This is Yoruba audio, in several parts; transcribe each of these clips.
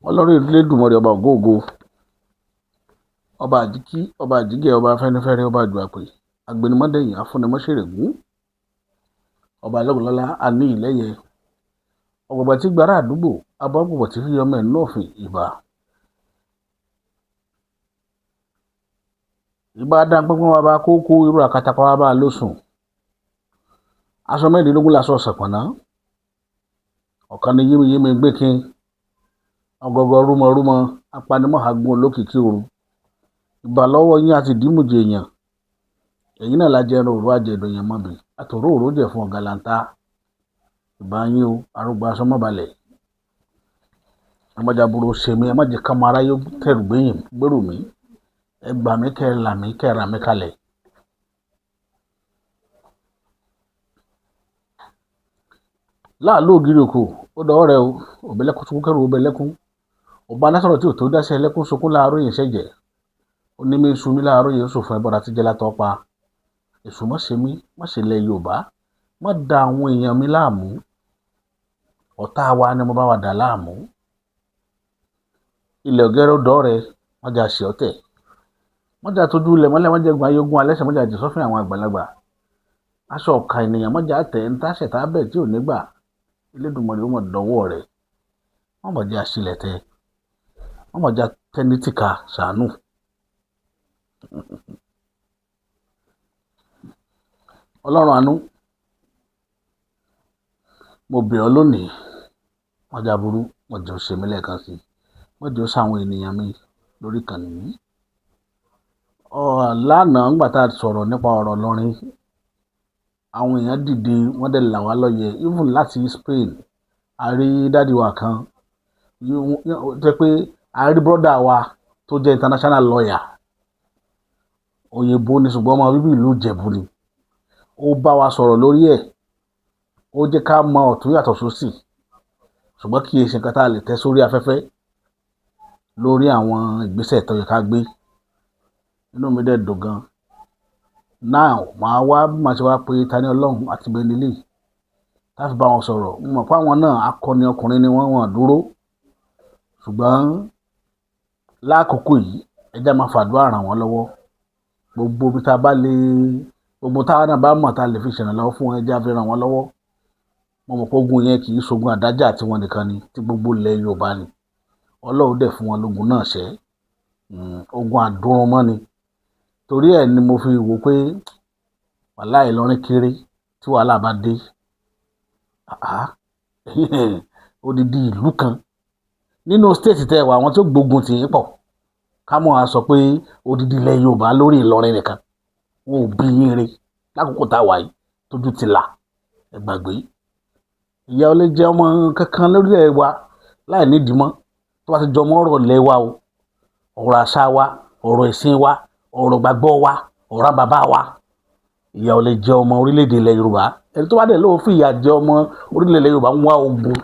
ọlọ́run Elédùmarè ọba ògóògo, ọba àjíkí, ọba àjígẹ̀, ọba afẹ́nifẹ́re, ọba àjùàpè, agbẹnimọ́dẹ̀yìn, afúnimọ́ṣẹ̀rẹ̀gún, ọba lọ́gùnlọ́lá, àní ìlẹ́yẹ, ọ̀gbọ̀gbọ̀ tí gbàrà àdúgbò, abọ́gbọ̀gbọ̀ tí fi ọmọ ẹ̀ náà fìn ìbà. ìbá dá pínpín wa bá kókó irú àkàtàpá wa bá lóṣùn. aṣọ mẹ́rìndínlógún laṣọ ṣàpọ̀nná, ọ̀kan ni yémiyémi gbékin, ọgọgọ rúmọrúmọ, apanimọ̀ àgbọn olókìkí òru. ìbà lọ́wọ́ yín àti dìímùjẹ èèyàn, èyí náà la jẹran òru àjẹdọ̀ èèyàn mọ́bì àtòrò òró jẹ fún ọ̀gàlàntà. ìbà yín o, arúgbó aṣọ mọ́balẹ̀, ọmọjàbúrò ṣèmi, ẹ má jẹ́ ká máa ráyé kẹrù gbèrò mí, ẹ gbà mí kẹ́ ẹ là mí kẹ́ ẹ rà mí kalẹ̀. láàlú ògiri òkò ó dọwọ́ rẹ o, òbẹ̀lẹ́kún sunkún kẹrù òbẹ̀lẹ́kún, ọba lásọ̀rọ̀ tí ò tó dáṣẹ́ ẹlẹ́kún sunkún láàárọ̀ yìí ṣẹ̀jẹ̀, onímí sunmi láàárọ̀ yìí sòfin ẹbọra tí jẹ́ látọ́ pa. èṣù má ṣe mí, má ṣe lẹ Yorùbá, má da àwọn èèyàn mi láàmú, ọ̀tá wa ni mo bá wa dà láàmú. ilẹ̀ ògẹ́rẹ́ ọ̀dọ́ rẹ má jà ṣe ọ̀tẹ̀, má jà tójú ilẹ̀ mọ́lẹ̀, má jà gun ayógun alẹ́sẹ̀, má jà jẹ sọ́fìn àwọn àgbàlagbà. aṣọ ọ̀ka ènìyàn má jà tẹ̀ ń táṣẹ̀ tá bẹ̀ tí ò ní gbà. Elédùmarè ó mọ̀ dọ́wọ́ rẹ̀, wọ́n mọ̀ jẹ́ àṣìlẹ̀ tẹ, wọ́n mọ̀ jẹ́ tẹ́nítìkà ṣàánú. ọlọ́run àánú, mo bẹ̀ ọ́ lónìí, wọ́n jà burú, wọ́n jẹ́ òṣèmí lẹ́ẹ̀kan sí, wọ́n jẹ́ òṣàwọn ènìyàn mi lórí ìkànnì yìí. lánàá ńgbà tá a sọ̀rọ̀ nípa ọ̀rọ̀ lọ́rin, àwọn èèyàn dìde wọ́n dẹ̀ là wá lóye, even láti Spain. a rí dádì wa kan jẹ́ pé a rí brọ́dà wa tó jẹ́ international lawyer, òyìnbó ni ṣùgbọ́n ọmọ bíbí ìlú Ìjẹ̀bú ni. ó bá wa sọ̀rọ̀ lórí ẹ̀, ó jẹ́ ká mọ ọ̀tún yàtọ̀ sósì, ṣùgbọ́n kì í ṣe nǹkan tá a lè tẹ́ sórí afẹ́fẹ́ lórí àwọn ìgbésẹ̀ tó yẹ ká gbé. inú mi dẹ̀ dùn gan. now màá wá bí màá ṣe wá pé Tani Olohun àti Benny láti bá wọn sọ̀rọ̀. mo mọ̀ pé àwọn náà akọni ọkùnrin ni wọ́n dúró, ṣùgbọ́n lákòókò yìí ẹ jẹ́ máa fàdúrà ràn wọ́n lọ́wọ́. gbogbo bí tá a bá lè, gbogbo táwa náà bá mọ̀ tá a lè fi ṣèrànlọ́wọ́ fún wọn, ẹ jẹ́ á fi ràn wọ́n lọ́wọ́. mo mọ̀ pé ogun yẹn kì í ṣogun àdájà tí wọ́n nìkan ni, tí gbogbo ilẹ̀ Yorùbá ni. Ọlọ́run dẹ̀ fún wọn lógun náà ṣẹ́. ogun àdúrúnmọ́ ni. torí ẹ̀ ni mo fi wò pé wàláhì Ìlọrin kéré tí wàhálà bá dé. odidi ìlú kan nínú stéètì tẹ́ wà, àwọn tó gbógun tì í pọ̀. ká mọ̀ á sọ pé odidi ilẹ̀ Yorùbá lórí Ìlọrin nìkan, wọn ò bí yín rí lákòókò tá a wà yìí tójú ti là. ẹ gbàgbé, ìyá ò lè jẹ ọmọ kankan lórílẹ̀ wa láì nídìí mọ́ tó bá ti jọmọ́ ọ̀rọ̀ ilẹ̀ wa o, ọ̀rọ̀ àṣà wa, ọ̀rọ̀ ìsìn wa, ọ̀rọ̀ gbàgbọ́ wa, ọ̀rọ̀ bàbá wa. ìyá ò lè jẹ ọmọ orílẹ̀-èdè ilẹ̀ Yorùbá. ẹni tó bá dẹ̀ lóun fi ìyà jẹ ọmọ orílẹ̀-èdè ilẹ̀ Yorùbá ń wá ogun.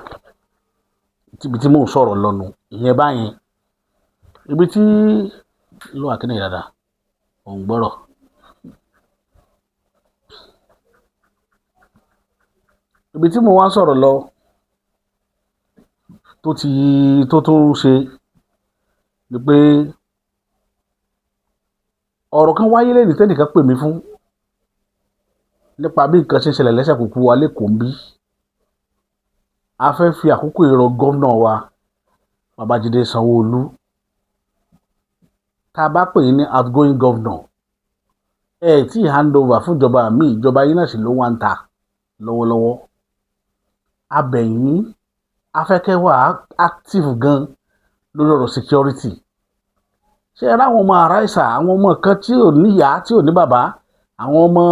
ibi tí mò ń sọ̀rọ̀ lọ́nu ìyẹn báyìí. ibi tí ló wà kí ni dáadáa ò ń gbọ́rọ̀. ibi tí mo wá sọ̀rọ̀ lọ tó tún ṣe ni pé ọ̀rọ̀ kan wáyé lẹ́yìn tẹ́nìkan pè mí fún nípa bí nǹkan ṣe ń ṣẹlẹ̀ lẹ́sẹ̀ kúkú wa lẹ́kọ̀ọ́ ń bí. a fẹ́ fi àkókò ìrọ̀ gómìnà wa Babájídé Sanwó-Olú. tá a bá pè yín ní outgoing governor, tí hand over fún ìjọba mi, ìjọba yín náà sì ló wá ń ta lọ́wọ́lọ́wọ́. abẹ̀yìn afẹ́kẹ́ wà active gan lórí ọ̀rọ̀ security. ṣé ẹ ráwọn ọmọ aráìsà, àwọn ọmọ kan tí ò níyá tí ò ní bàbá, àwọn ọmọ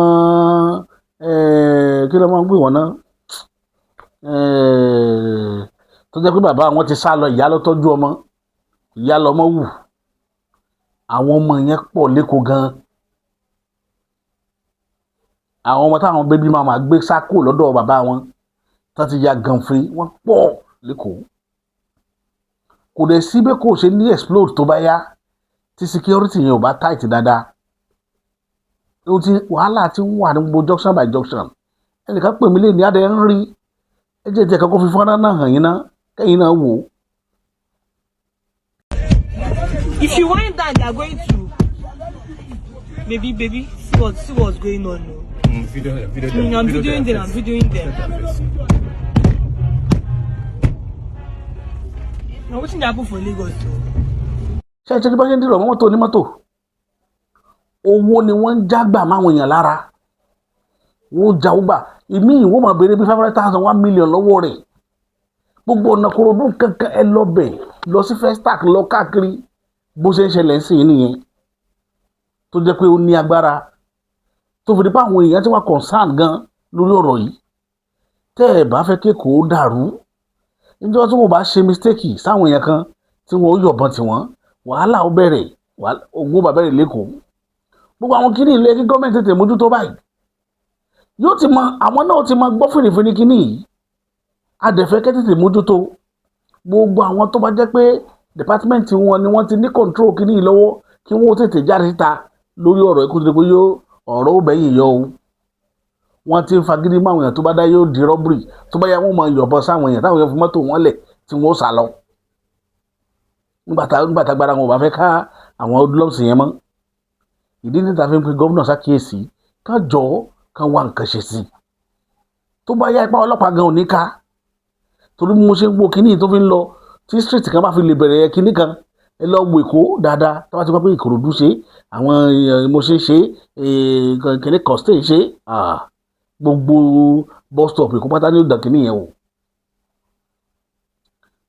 kí ló máa ń gbé wọn náà, tó jẹ́ pé bàbá wọn ti sá lọ, ìyá ló tọ́jú ọmọ, ìyá lọmọ wù. àwọn ọmọ yẹn pọ̀ lẹ́kọ̀ọ́ gan. àwọn ọmọ táwọn bébí máa gbé sákò lọ́dọ̀ bàbá wọn tó ti ya gànfẹ́, wọ́n pọ̀ lẹ́kọ̀ọ́. kò dẹ̀ síbẹ̀ kò ṣe ní explode tó bá yá tí security yẹn ò bá tight dáadáa. wàhálà ti ń wà ní gbogbo junction by junction. ẹnìkan pè mí lé ní adé ń rí, ẹ jẹ́ ìtẹ̀kọ́ kó fi fọ́nrán náà hàn yín náà kẹ́yìn náà wò ó. If you wind down, they are going to. Baby, see what's going on. No? I'm videoing them. Now, what's happening for Lagos? Ṣé ti bá ṣe ń dìrọ̀ mọ́ mọ́tò onímọ́tò owó ni wọ́n ń jágbà máwọn èèyàn lára wọ́n já ugbà ìmí ìwọ́n máa béèrè bí 500,000 1 million lọ́wọ́ rẹ̀ gbogbo ọ̀nà Kòròdú kankan ẹ lọ bẹ̀ lọ sí Festac lọ káàkiri bó ṣe ń ṣẹlẹ̀ sí i nìyẹn tó jẹ́ pé ó ní agbára tó fi di pé àwọn èèyàn ti wá concern gan lórí ọ̀rọ̀ yìí tẹ́ ẹ bá fẹ́ kéèkó dàrú níjọ́ tí wọ́n bá ṣe mistake sáwọn èèyàn kan tí wọ́n yọ̀bọ̀n tí wọ́n wàhálà ó bẹ̀rẹ̀ ogun bá bẹ̀rẹ̀ lẹ́kọ̀ọ́ gbogbo àwọn kíní ilé kí gọ́ọ̀mẹ̀ntì tètè mójútó báyìí yóò ti mọ àwọn náà ti mọ gbọ́ fìrìfìrì kíní yìí adẹ̀fẹ́ kẹ́ tètè mójútó gbogbo àwọn tó bá jẹ́ pé department wọn ni wọ́n ti ní control kíní yìí lọ́wọ́ kí wọ́n tètè jáde síta lórí ọ̀rọ̀ ikú tó dé pé yóò ọ̀rọ̀ ó bẹ̀yìn yọ o wọ́n ti ń fagídí mọ́ àwọn èèyàn tó bá dá yóò di robbery tó bá yá wọn mọ ìyọ̀bọ sáwọn èèyàn táwọn èèyàn fi mọ́tò wọn lẹ̀ tí wọ́n sá lọ nígbà tá gbára wọn ò bá fẹ́ ká àwọn odúlọ́sì yẹn mọ́ ìdí níta fi ń pe gómìnà ṣàkíyèsí ká jọ kán wá nǹkan ṣe sí tó bá yá ipá ọlọ́pàá gan ò ní ká torí mo ṣe ń wo kíní tó fi ń lọ tí street kan bá fi lè bẹ̀rẹ̀ kíní kan ẹ lọ wo Èkó dáadáa tó bá ti gbọ́ pé Ìkòròdú ṣe àwọn mo ṣe kíní kọ́sítẹ̀ ṣe gbogbo bus stop Èkó pátá ní ìdàn kíní yẹn o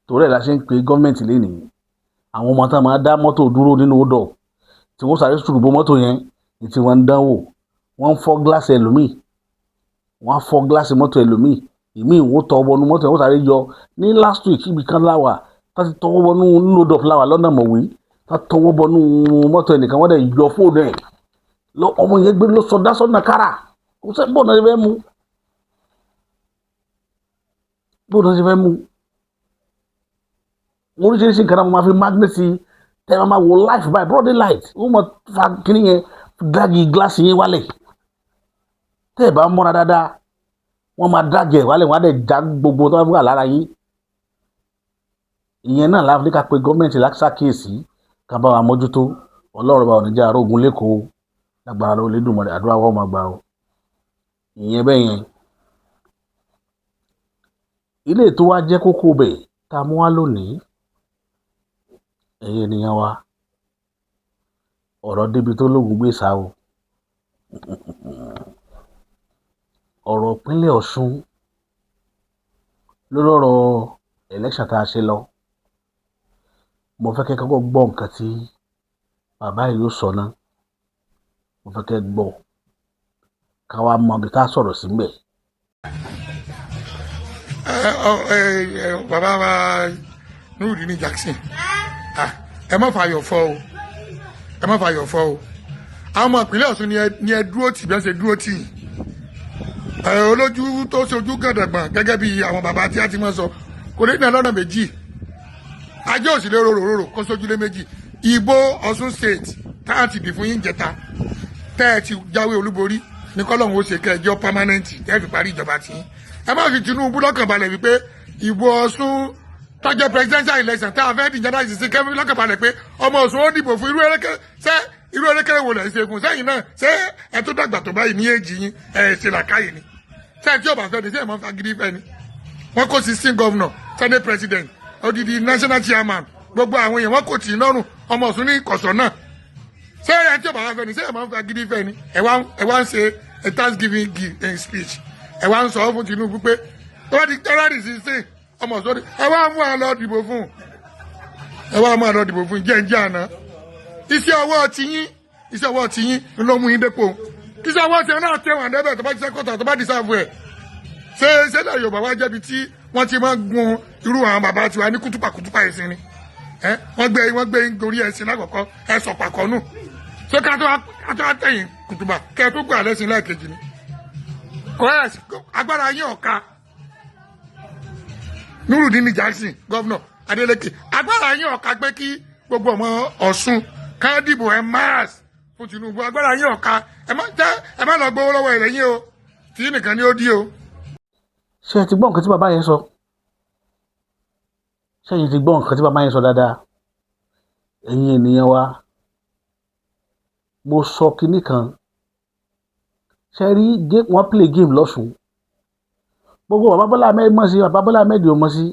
torí ẹ̀ la ṣe ń pe gọ́ọ̀mẹ̀ntì lénìí àwọn ọmọ tá máa dá mọ́tò dúró nínú odò tí wọ́n sáré ṣùgbọ́n mọ́tò yẹn ní tí wọ́n ń dánwò wọ́n ń fọ́ gíláàsì ẹlòmíì wọ́n á fọ́ gíláàsì mọ́tò ẹlòmíì ìmíì wọ́n tọ́ wọnú mọ́tò yẹn wọ́n sáré yọ ní last week ibi kan láwà tá ti tọwọ́ wọnú nínú odò láwà lọ́nà mọ̀wé tá tọwọ́ bọnú mọ́tò ẹnìkan wọ́n dẹ̀ yọ fóònù ẹ̀ ọmọ yẹn gbé ló sọdá sọ́nà kára kò sẹ́ bọ́ọ̀nà ṣe fẹ́ mú oríṣiríṣi nǹkan náà mo máa fi mágnẹ́tì tẹ́ ẹ máa wo life by broad light wọ́n mọ̀ fa kíní yẹn dági gíláàsì yẹn wálẹ̀ tẹ́ ẹ bá mọ́ra dáadáa wọ́n máa dági ẹ̀ wálẹ̀ wọ́n á dẹ̀ já gbogbo tó wà lára yín ìyẹn náà láfi ká pé gọ́ọ̀mẹ̀ntì láṣàkíyèsí ká bá wa mójútó ọlọ́run bá oníjà arógun lẹ́kọ̀ọ́ lágbára ló lè dùn mọ́lẹ̀ àdúrà wọ́n máa gbà ó ìyẹn bẹ́ẹ̀ yẹn ilé tó wá jẹ́ kókó bẹ̀ tá a mú wá lónìí ẹ̀yin ènìyàn wa ọ̀rọ̀ débi tó lóògùn gbé sá o ọ̀rọ̀ ìpínlẹ̀ Ọ̀ṣun lórí ọ̀rọ̀ election tá a ṣe lọ mo fẹ́ kẹ́ kọ́kọ́ gbọ́ nǹkan tí bàbá yìí yóò sọ náà mo fẹ́ kẹ́ gbọ́ ká wá mọ ibi tá a sọ̀rọ̀ sí mbẹ̀. Bàbá wa Nurudeen Jackson ẹ má fàyọ̀ fọ́ o àwọn ọmọ ìpínlẹ̀ Ọ̀ṣun ni ẹ dúró tì bí wọ́n ṣe dúró tì olójú tó ṣojú gàdàgbọ̀n gẹ́gẹ́ bí àwọn bàbá tí a ti máa sọ kò lè dínà lọ́nà méjì ajé òsìlè rorò kó sójúlé méjì ìbò Ọ̀ṣun state tá a ti dì fún yín jẹta tẹ́ ẹ ti jáwé olúborí ní kọ́lọ́hún ó ṣe kẹjọ permanent tẹ́ ẹ fi parí ìjọba tí ẹ má fi Tinubu lọ́kàn balẹ̀ wípé ìbò Ọ̀ṣun tọ́jọ́ presidential election tá a fẹ́ di ìjọba ìsìsì kẹ́mi lọ́kàn balẹ̀ pé ọmọ Ọ̀ṣun ó dìbò fún irú erékèrè wo lẹ̀ ń ṣe fún sẹ́yìn náà ṣé ẹ tó dàgbà tó báyìí ní èjì yín ẹ ṣe làkàyè ni ṣé ẹ tí ò bá fẹ́ ni ṣé ẹ máa ń fagídí fẹ́ ni wọ́n kó 16 governor senate president odidi national chairman gbogbo àwọn èèyàn wọ́n kò tì í lọ́rùn ọmọ Ọ̀ṣun ní kọ̀sọ̀ náà ṣé ẹ tí ò bá fẹ́ ni ṣé ẹ máa ń fagídí fẹ́ ni ẹ wá ń ṣe a thanksgiving speech ẹ wá ń sọ fún Tinubu pé wọ́n ti tẹ́rọ̀rì sí sí ọmọ Ọ̀ṣun ẹ wá mú àlọ́ dìbò fún jẹ́ǹjẹ́ àná iṣẹ́ ọwọ́ tiyín ló mú yín dépò iṣẹ́ ọwọ́ tiyín náà tẹ̀wọ̀n débẹ̀ tó bá ti sẹ́kọ̀tà tó bá di sáfù ẹ̀ ṣé ṣẹlẹ̀ Yorùbá wá jẹ́bi tí wọ́n ti máa gun irú àwọn bàbá tiwa ní kútùpà ẹ̀sìn ni wọ́n gbé gorí ẹ̀sìn lákọ̀ọ́kọ́ ẹ̀ sọ̀ pàkọ́ nù ṣé ká tó àtẹ̀yìn kùtùbà kẹ́ ẹ tó gbà lẹ́sìn lẹ́ẹ̀kejì ni kọ́ẹ̀sì agbára yín ọ̀ka Nurudeen Jackson gọ́vnọ̀ Adeleke agbára yín ọ̀ka pé kí gbogbo ọmọ Ọ̀ṣun ká dìbò ẹ̀ máàs fún Tinubu agbára yín ọ̀ka ẹ má lọ gbowó lọ́wọ́ ẹ̀rẹ̀ yín o tí nìkan ni ó dí o. ṣé ẹ ti gbọ́ nǹkan tí bàbá yẹn sọ ṣé ẹ ti gbọ́ nǹkan tí bàbá yẹn sọ dáadáa ẹ̀yin ènìyàn wa mo sọ kinní kan ṣe rí wọ́n play game lọ́sùn gbogbo bàbá Bọ́lá Ahmed mọ̀ sí bàbá Bọ́lá Ahmed ò mọ̀ sí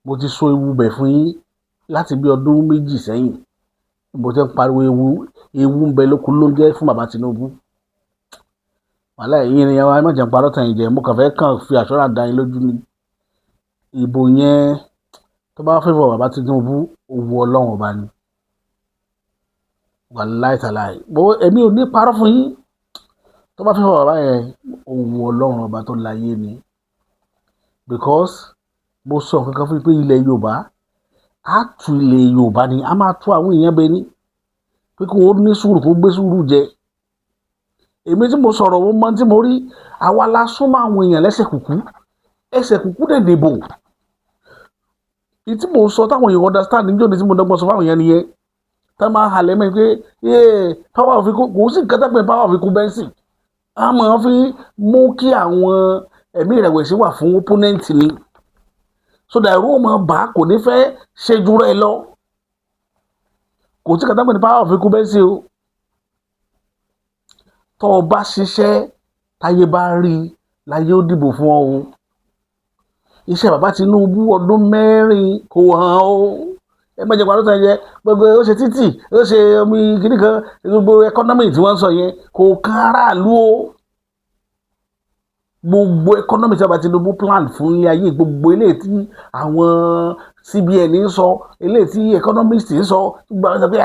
mo ti sọ ewu bẹ̀ fún yín láti bí ọdún 2 sẹ́yìn mo ti ń pariwo ewu ń bẹ lóko ló ń jẹ́ fún bàbá Tinubu wàhálà ẹ̀yin ènìyàn wa ẹ má jẹ́ n parọ́ tàn yín jẹ mo kàn fẹ́ kàn fi àṣọ́rà dá yín lójú ni ìbò yẹn tó bá fẹ́fọ̀ bàbá Tinubu owó Ọlọ́run ọba ni wàláì tàláì èmi ò ní parọ́ fún yín tó bá fẹ́fọ̀ bàbá yẹn owó Ọlọ́run ọba tó láyé ni because mo sọ kankan fún yín pé ilẹ̀ Yorùbá á tu ilẹ̀ Yorùbá ni a máa tú àwọn èèyàn bẹ ní pé kí wọ́n ní sùúrù kó gbé sùúrù jẹ èmi tí mo sọ̀rọ̀ wọn mọ tí mo rí àwa la súnmọ́ àwọn èèyàn lẹ́sẹ̀ kùkú ẹsẹ̀ kùkú dẹ̀ dìbò ìtí mo sọ táwọn èèyàn understand níjọ́ ni tí mo dọ́gbọ́n sọ fáwọn èèyàn nìyẹn tá máa halẹ̀ mẹ́ pé power of ikú kò sí nǹkan tó pé power of ikú bẹ́ńsì a máa fi mú kí àwọn ẹ̀mí ìrẹ̀wẹ̀sì wà fún opponent ni so that ẹ̀rù ọmọ bá kò ní fẹ́ ṣe jù rẹ̀ lọ kò sí nǹkan tó pé power of ikú bẹ́ńsì o tó o bá ṣiṣẹ́ táyé bá rí láyé ó dìbò fún ọ o iṣẹ́ bàbá Tinubu ọdún 4 kò hàn o ẹ má jẹ́ pàrọ̀ tán yẹ gbogbo ó ṣe títì ó ṣe omi kìnnì kan gbogbo ẹkọ́nọ́mì tí wọ́n ń sọ yẹn kò kan aráàlú o gbogbo ẹkọ́nọ́mì tí bàbá Tinubu plan fún ilé ayé gbogbo eléyìí tí àwọn CBN ń sọ eléyìí tí economist ń sọ gbogbo àwọn ìṣàpè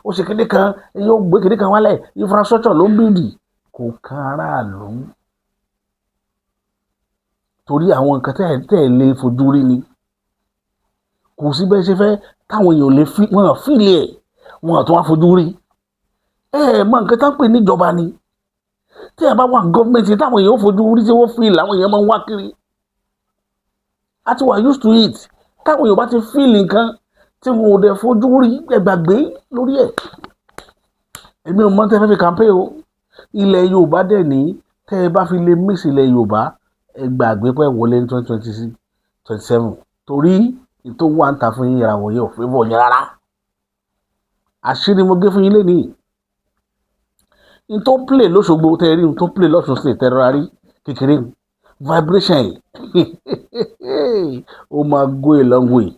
ó ṣe kìnnì kan yóò gbé kìnnì kan wálẹ̀ infrastructure ló ń bìrì kò kan aráàlú torí àwọn nǹkan tẹ́ lè fojú rí ni kò sí bẹ́ẹ̀ ṣe fẹ́ táwọn èèyàn lè wọ́n fìlẹ̀ wọn àtún wá fojú rí mọ nǹkan tá ń pè níjọba ni tí ẹ bá wà gọ́ọ̀mẹ̀ntì táwọn èèyàn fojú rí tí wọ́n fìlẹ̀ àwọn èèyàn máa ń wá kiri a ti wà used to it táwọn èèyàn bá ti fìlẹ̀ nǹkan tí wọn ò dẹ̀ fojú rí ẹgbàgbé lórí ẹ̀ èmi ò mọ tẹ́ fẹ́ fi campaign o ilẹ̀ Yorùbá dẹ̀ ní tẹ́ ẹ bá fi lè mix ilẹ̀ Yorùbá ẹgbàgbé pẹ́ wọlé ní 2026-27 torí ètò wà ń ta fún yín ìràwọ̀ yẹn ò fẹ́ bọ̀ yẹn rárá àṣírí mo gé fún yín lénìí n tó play lóṣogbo tẹ́rí n tó play lọ́sùn sí tẹ́rọ̀rárí kékeré vibration yìí ó máa go a long way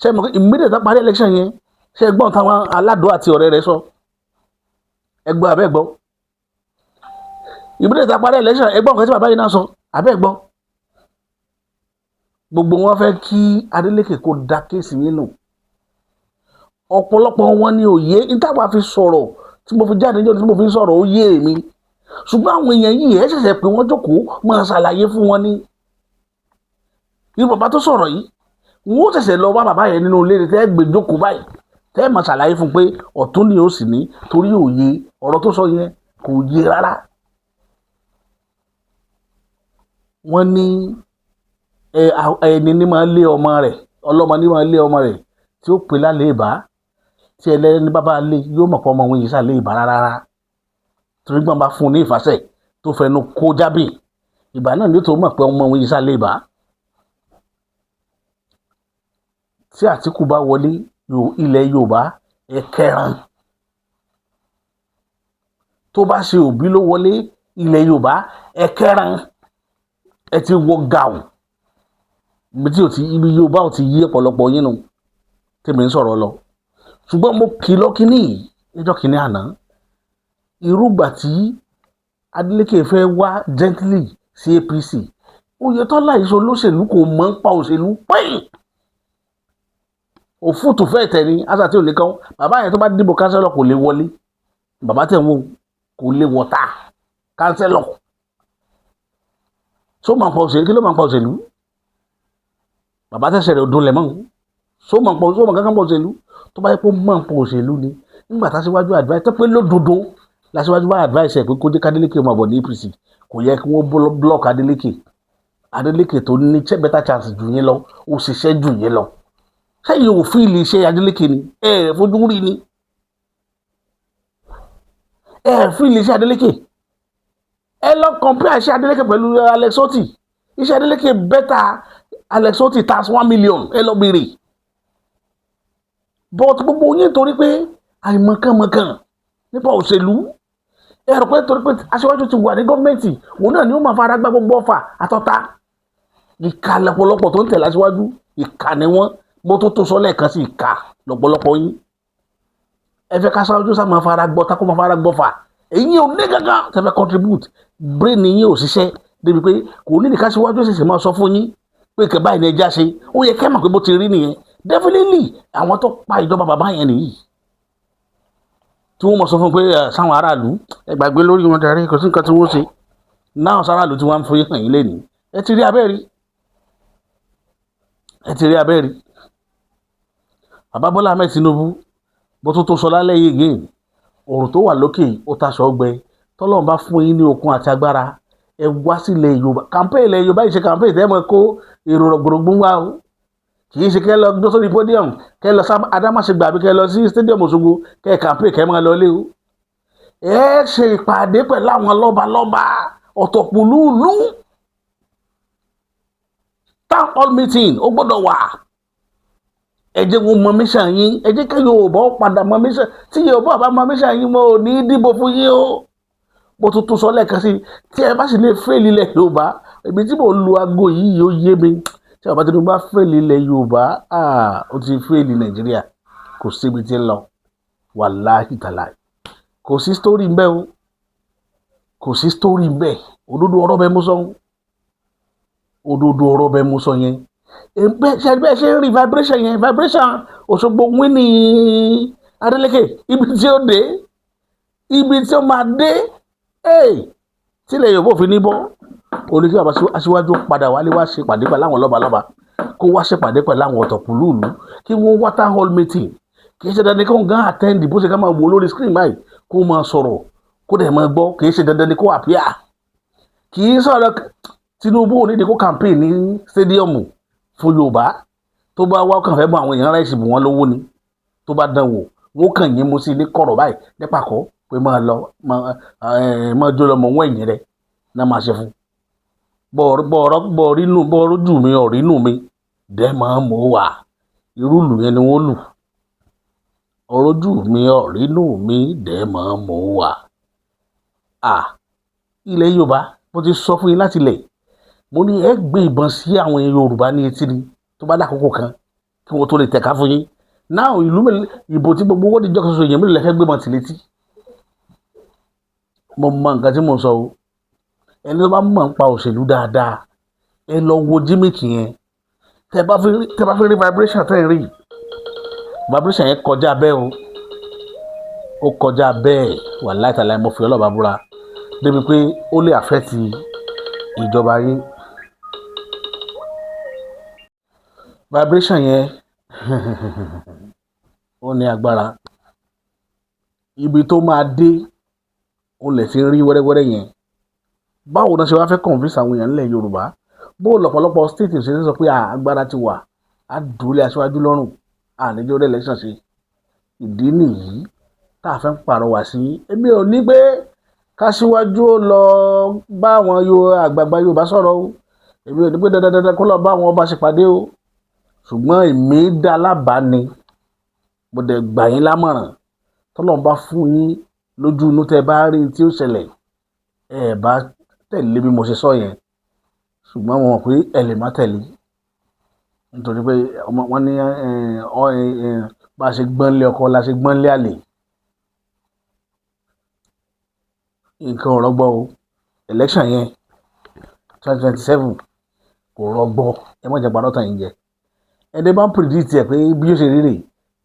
ṣe mọ̀ pé immediate parí election yẹn ṣe gbọ́n táwọn aládùn àti ọ̀rẹ́ rẹ̀ sọ ẹgbọ́n abẹ́gbọ́ immediate parí election ẹgbọ́n kan tí bàbá yìí náà sọ abẹ́gbọ́ gbogbo wọn fẹ́ kí Adeleke kó dá kéèsì yín nù ọ̀pọ̀lọpọ̀ wọn ní òye ìtàgbà fi sọ̀rọ̀ tí mo fi jáde níjọ́ tí mo fi sọ̀rọ̀ ó yé mi ṣùgbọ́n àwọn èèyàn yìí ẹ̀ ṣẹ̀ṣẹ̀ pé wọ́n jókòó máa ṣàlàyé fún wọn ní bàbá tó sọ̀rọ̀ yìí wọ́n ṣẹ̀ṣẹ̀ lọ wá bàbá yẹn nínú ilé tẹ́ gbé jókòó báyìí tẹ́ máa ṣàlàyé fún pé ọ̀tún ni ó sì ní torí òye ọ̀rọ̀ tó sọ yẹn kò yé rárá wọ́n ní ẹni ní máa lé ọmọ rẹ̀ ọlọ́mọ ní máa lé ọmọ rẹ̀ tí ó pè lálẹ́ ìbá tí ẹlẹ́ni bàbá lé yóò mọ̀ pé ọmọ òun yìí sàlẹ̀ ìbá rárá torí gbọ́n bá fún un ní ìfàsẹ̀ tó fẹnu kó jábì ìgbà náà ni ó tó mọ̀ pé ọmọ òun yìí sàlẹ̀ ìbá tí Àtíkù bá wọlé ilẹ̀ Yorùbá ẹ̀kẹrin tó bá ṣe Òbí ló wọlé ilẹ̀ Yorùbá ẹ̀kẹrin ẹ ti wọ gàù ibi Yorùbá ò ti yí ọ̀pọ̀lọpọ̀ yín nù tèmi ń sọ̀rọ̀ lọ ṣùgbọ́n mo kìlọ̀ kínní níjọ́ kínní àná irúgbà tí Adeleke fẹ́ wá gently sí APC Oyètọ́lá ìṣó olóṣèlú kò mọ̀ ń pa òṣèlú pẹ́yìn òfútù fẹ́ tẹ̀ ní ásà tí ò ní kán bàbá yẹn tó bá dìbò kánsẹ́lọ̀ kò lè wọlé bàbá tẹ̀ wọ́n kò lè wọ̀ta kánsẹ́lọ̀ tó máa ń pa òṣèlú kí ló máa ń pa òṣèlú bàbá tẹ̀sẹ̀ rẹ̀ ọdún lẹ́mọ̀ so mọ̀ kankan pọ̀ òṣèlú tó bá yẹ kó mọ̀ pọ̀ òṣèlú ni nígbà tá síwájú advice tó pé lódodo lásìwájú bá advice ẹ̀ pé kó jẹ́ k'Adeleke máa bọ̀ ní APC kò yẹ kí wọ́n block Adeleke tó ní better chance jù yín lọ ó ṣiṣẹ́ jù yín lọ sẹ́yìn ò fi ilé iṣẹ́ Adeleke ni fojú rí ni fi ilé iṣẹ́ Adeleke ẹ lọ compare iṣẹ́ Adeleke pẹ̀lú Alex Otti iṣẹ́ Adeleke better Alex Otti tax 1 million ẹ lọ béèrè but gbogbo yín torí pé àìmọ̀kànmọ̀kàn nípa òṣèlú ẹ rò pé torí pé aṣíwájú ti wà ní gọ́ọ̀mẹ̀ntì òun náà ni ó máa fara gbá gbogbo ọ̀fà àtọ́ta ìka lọ́pọ̀lọpọ̀ tó ń tẹ̀lé aṣíwájú ìka ni wọ́n bó tó sọ lẹ́ẹ̀kan sí ìka lọ́pọ̀lọpọ̀ yín ẹ fẹ́ ká aṣíwájú sá máa fara gbọ́ tá kó máa fara gbọ́ fà èyí ò ní gángan tẹ́ fẹ́ contribute brain yín ò ṣiṣẹ́ débi pé kò ní nìkan aṣíwájú ṣẹ̀ṣẹ̀ máa sọ fún yín pé kẹ́ báyìí ní ẹja ṣe ó yẹ kẹ́ mọ̀ pé bó ti rí nìyẹn definitely àwọn tó pa ìjọba bàbá yẹn nìyí tí wọ́n mọ̀ sọ fún pé sáwọn aráàlú ẹ gbàgbé lórí wọn darí kò sí nǹkan tí wọ́n ṣe náà sáráàlú tí wọ́n ń foyín hàn yín lẹ́nu ẹ ti rí abẹ́rí bàbá Bọ́lá Ahmed Tinubu bó tó sọ lálẹ́ yìí again ọ̀rọ̀ tó wà lókè ó taṣọ ọgbẹ tọ́lọ́run bá fún yín ní okun àti agbára ẹ wá sílẹ̀ Yorùbá campaign ilẹ̀ Yorùbá yìí ṣe campaign tẹ́ mọ̀ kó èrò rọ̀gbọ̀rọ̀gbọ̀n wá o kì í ṣe kẹ́ lọ gbé sórí podium kẹ́ lọ sí Adámáṣegbà àbí kẹ́ lọ sí stadium Òṣogbo kẹ́ campaign kẹ́ máa lọ lé o ẹ ṣe ìpàdé pẹ̀lú àwọn lọ́balọ́ba ọ̀tọ̀kùlúùlú town hall meeting ó gbọ́dọ̀ wà ẹ jẹ́ wọn mọ mission yín ẹ jẹ́ kí Yorùbá padà mọ mission tí Yorùbá bá mọ mission yín mo ò ní dìbò fún yín o bó tuntun sọ lẹ́ẹ̀kan sí tí ẹ bá sì lè fẹ́ẹ̀lì ilẹ̀ Yorùbá ibi tí mo lu aago yìí yóò yé mi tí ọba Tinubu bá fẹ́ẹ̀lì ilẹ̀ Yorùbá ó ti fẹ́ẹ̀lì Nàìjíríà kò síbi tí ń lọ wàláhì tàláhì kò sí story ń bẹ o kò sí story ń bẹ òdodo ọ̀rọ̀ bẹ mú sọ òdodo ọ̀rọ̀ bẹ mú sọ yẹn bẹ́ẹ̀ ṣe ń rí vibration Òṣogbo wí ní Adeleke ibi tí ó dé ibi tí ó máa dé tílẹ̀ Yorùbá òfin ní bọ́ oníkí bàbá aṣíwájú padà wálé wá ṣe pàdé pẹ̀lú àwọn lọ́balọ́ba kó wá ṣe pàdé pẹ̀lú àwọn ọ̀tọ̀kùlúùlú kí wọ́n wá town hall meeting kì í ṣe dandan kí wọ́n gán attend bó ṣe ká máa wò lórí screen báyìí kó máa sọ̀rọ̀ kó dẹ̀ máa gbọ́ kì í ṣe dandan kó appear kì í sọ̀rọ̀ Tinubu ò ní di kó campaign ní stadium fún Yorùbá tó bá wá kàn fẹ́ bọ́ àwọn èèyàn ráìsì bù wọ́n lówó ni tó bá dán wò wọ́n kàn yín mú sí ní kọ̀rọ̀ báyìí nípa kọ́ pé máa lọ máa jó lọ mọ wọ́n ẹ̀yìn rẹ̀ náà máa ṣe fún bọ́ọ̀rọ̀ jù mí ọ̀rínù mi dẹ́ máa mọ̀ wá irú lù yẹn ni wọ́n lù ọ̀rọ̀ jù mí ọ̀rínù mi dẹ́ máa mọ̀ wá ilẹ̀ Yorùbá mo ti sọ fún yín láti lẹ̀ mo ní ẹ gbé ìbọn sí àwọn Yorùbá ní etí ni tó bá dákòókò kan kí wọ́n tó lè tẹ̀ka fún yín náà ìlú ìbò tí gbogbo owó díjọ́ kan ṣoṣo èèyàn mélòó lẹ fẹ́ gbé mọ́ tìlétí mo mọ nǹkan tí mo sọ o ẹni tó bá mọ̀ ń pa òṣèlú dáadáa ẹ lọ wo jímìkì yẹn tẹ bá fi rí vibration tẹ́ ẹ rí vibration yẹn kọjá bẹ́ẹ̀ o ó kọjá bẹ́ẹ̀ wàláhì tàláhì mo fi ọlọ́ba búra débi pé ó lè affect ìjọba yín vibration yẹn ó ní agbára ibi tó máa dé ó lè ti rí wẹ́rẹ́wẹ́rẹ́ yẹn báwo náà ṣe wá fẹ́ convince àwọn èèyàn nílẹ̀ Yorùbá bó lọ́pọ̀lọpọ̀ state ṣe sọ pé agbára ti wà á dúró lé aṣáájú lọ́rùn àníjọ́ rẹ̀ election ṣe ìdí nìyí tá a fẹ́ ń pàrọwà sí èmi ò ní pé káṣíwájú ó lọ bá àwọn àgbààgbà Yorùbá sọ̀rọ̀ o èmi ò ní pé dandan kó lọ bá àwọn ọba ṣèpàdé o ṣùgbọ́n èmi dá lábàá ni mo dẹ̀ gbà yín lámọ̀ràn tọ́lọ́run bá fún yín lójú inú tẹ́ bá rí tí ó ṣẹlẹ̀ ẹ bá tẹ̀lé bí mo ṣe sọ yẹn ṣùgbọ́n mo mọ̀ pé ẹ lè má tẹ̀lé nítorí pé wọ́n ní bá a ṣe gbọ́nlé ọkọ la ṣe gbọ́nlé àlè nǹkan ò rọgbọ o election yẹn 2027 kò rọgbọ ẹ mọ̀ jẹ́ gbàdọ́ tàn yín jẹ ẹni bá ń predict ẹ pé bí ó ṣe rí rè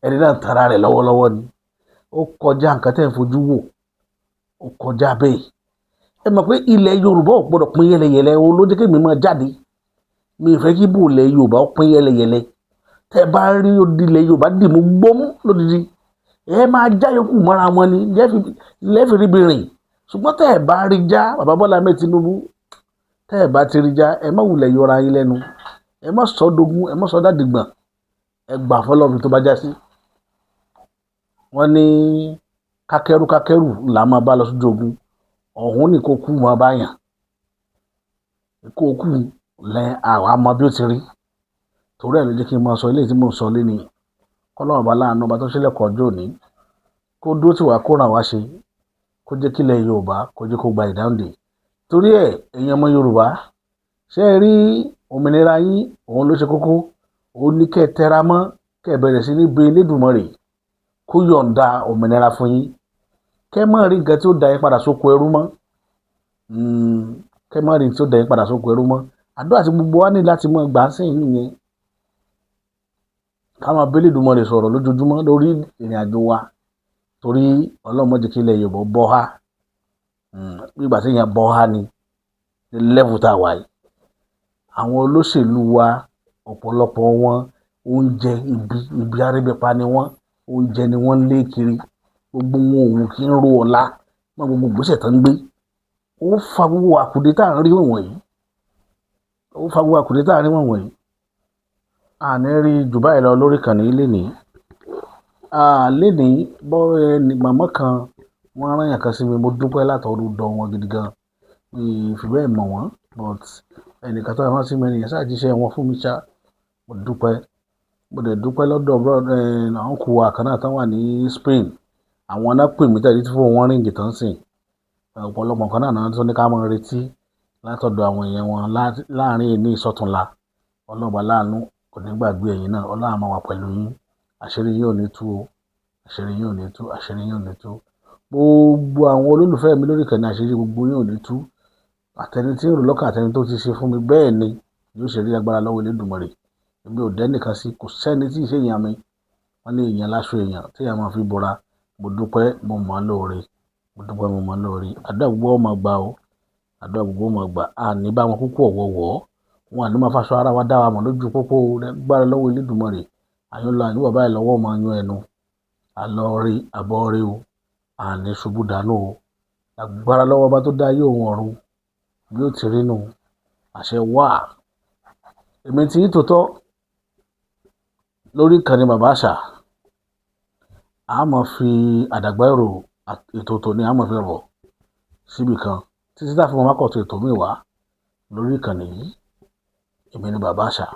ẹni náà tara rẹ̀ lọ́wọ́lọ́wọ́ ni ó kọjá nǹkan tẹ́ ń fojú wò ó kọjá bẹ́ẹ̀ ẹ mọ̀ pé ilẹ̀ Yorùbá ò gbọ́dọ̀ pín yẹlẹyẹlẹ o ló jẹ́ kí mi máa jáde mi ì fẹ́ kí ibò ilẹ̀ Yorùbá ó pín yẹlẹyẹlẹ tẹ́ bá rí ilẹ̀ Yorùbá dìmú gbóm lódìdí ẹ máa já yòókù mọ́ra wọn ni lẹ́fì ríbi rìn ṣùgbọ́n tẹ́ ẹ bá rí já bàbá Bọ́lá Ahmed Tinubu tẹ́ ẹ bá ti rí já ẹ má wulẹ̀ yọra yín lẹ́nu ẹ má sọ dogun ẹ má sọ dádìgbọ̀n ẹ gbà fọlọ́run tó bá já sí wọ́n ní kákẹ́rù là máa bá lọ sójú ogun ọ̀hún ní kó kú mọ́ báyàn kó kú lẹ àwọn àmọ́ bí ó ti rí torí ẹ̀ ló jẹ́ kí n máa sọ ilé tí mò ń sọ lé ní kọ́lọ́run bá láàánú ọba tó ṣílẹ̀kùn ọjọ́ òní kó dúró tì wá kó ràn wá ṣe kó jẹ́ kílẹ̀ Yorùbá kó jẹ́ kó gba ìdáǹdè torí ẹ̀ ẹ̀yin ọmọ Yorùbá ṣé ẹ rí òmìnira yín òun ló ṣe kókó òun ní kẹ́ ẹ tẹra mọ́ kẹ́ ẹ bẹ̀rẹ̀ sí ní bẹ Elédùmarè kó yọ̀ǹda òmìnira fún yín kẹ́ ẹ má rí nǹkan tí ó dá yín padà sóko ẹrú mọ́ kẹ́ ẹ má rí nǹkan tí ó dá yín padà sóko ẹrú mọ́ àdúrà tí gbogbo wa ní láti mọ gbà á sẹ́yìn nìyẹn ká máa bẹ Elédùmarè sọ̀rọ̀ lójoojúmọ́ lórí ìrìn àjò wa torí Ọlọ́run má jẹ́ kí ilẹ̀ Yorùbá bọ́ há nígbà tí èèyàn bọ́ há ni ní lẹ́vù tá a wà yìí àwọn olóṣèlú wa ọ̀pọ̀lọpọ̀ wọn oúnjẹ ibi arẹ́bẹ̀pá ni wọ́n oúnjẹ ni wọ́n ń lé kiri gbogbo wọn òun kì í ro ọ̀la mọ́ gbogbo ìgbésẹ̀ tó ń gbé ó fa gbogbo àkùdé tá à ń rí wọ̀nyí àní rí jù báyìí lọ lórí kàn ní lénìí lénìí bọ́ ẹni màmá kan wọ́n rán yàn kan sí mi mo dúpẹ́ látọ̀ọ́dún dán wọn gidi gan fi bẹ́ẹ̀ mọ̀ wọ́n but ẹnìkan tó rán sí mi ẹnìyàn sáà jíṣẹ́ wọn fún mi ṣá mo dẹ̀ dúpẹ́ lọ́dọ̀ àwọn kù wa kan náà tán wà ní Spain àwọn náà pè mí tẹ̀lé tí fún wọn ríǹgì tán sìn ọ̀pọ̀lọpọ̀ kan náà tó ní ká máa retí látọ̀dọ̀ àwọn èèyàn wọn láàrin ìní ìsọ̀túnla ọlọ́ọ̀bà láàánú kò ní gbàgbé ẹ̀yin náà Ọlọ́run á máa wà pẹ̀lú yín àṣírí yín ò ní tú o àṣírí yín ò ní tú àṣírí yín ò ní tú gbogbo àwọn olólùfẹ́ mi lórí ìkànnì àṣírí gbogbo yín ò ní tú àtẹni tí ń rò lọ́kàn àtẹni tó ti ṣe fún mi bẹ́ẹ̀ ni yóò ṣe rí agbára lọ́wọ́ Elédùmarè èmi ò dẹ́nìkan sí kò sẹ́ni tí ì ṣe èèyàn mi wọ́n ní èèyàn láṣọ èèyàn tí èèyàn máa fi bora mo dúpẹ́ mo mọ̀ ọ́ lóore àdúrà gbogbo ọmọ gbà o àdúrà gbogbo ọmọ gbà àní bá wọn kúkú ọ̀wọ̀wọ̀ wọn àní máa faṣọ ara wa dá wa mọ̀ lójú pópó gbára lọ́wọ́ Elédùmarè àyànlọ àníwọ̀ báyìí lọ́wọ́ máa yan ẹnu àlọ́ọ̀rẹ́ àbọ̀ọ̀rẹ́ o àní ṣubú dànù o agbára lọ́wọ́ bá tó dá ayé òun ọ̀run bí ó ti rí nù àṣẹ wà èmi tí yí tòótọ́ lórí ìkànnì Bàbá Àṣà a máa fi àdàgbà èrò ètò tòní a máa fi rọ̀ síbì kan títí tá a fi mọ́ mákọ̀tún ètò mi wá lórí ìkànnì yìí èmi ni Bàbá Àṣà.